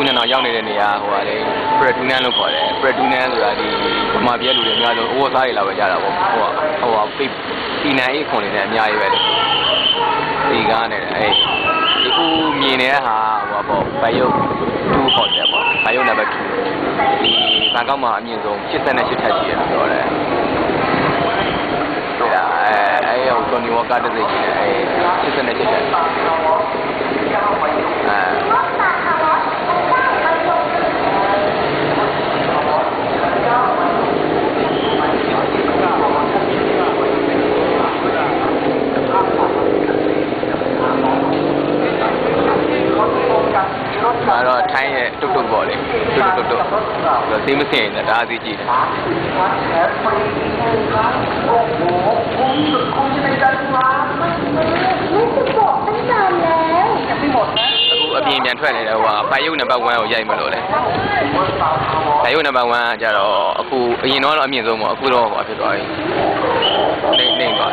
နဲ့တော့ရောက်နေတဲ့နေရာဟိုဟာလေပရက်တူနန်လို့ခေါ်တယ်ပရက်တူနန်ဆိုတာဒီဗမာပြည်လူတွေအများဆုံးအိုးစားတွေလာပဲကြတာပေါ့ဟိုဟာပီနိုင်အိတ်ခွန်နေတယ်အများကြီးပဲဒီကားနဲ့အဲ့ဒီခုမြင်နေတဲ့ဟာဟိုပေါ့ဘိုင်ယုတ်2ဟော်တယ်ပေါ့ဘိုင်ယုတ်နံပါတ်2ဒီဘန်ကောက်မှာအမြင့်ဆုံး88ထပ်ရှိတယ်ပြောတယ်အဲ့ဟိုတိုနီဝါကာတစ်စိတ်ကြီးနဲ့88ထပ်တော့ထိုင်းရဲ့တုတ်တုတ်ပေါ့လေတုတ်သိမစင်နေတာအသေးကြီးတယ်အခုအပြင်ပြန်ထွက်နေတယ်ဟိုဘိုင်ယုတ်နံပါတ်1ကိုရိုက်မလို့လေဘိုင်ယုတ်နံပါတ်1ကကြတော့အခုအရင်တော့အမြင့်ဆုံးပေါ့အခုတော့ဟိုဖြစ်သွားပြီနေသွား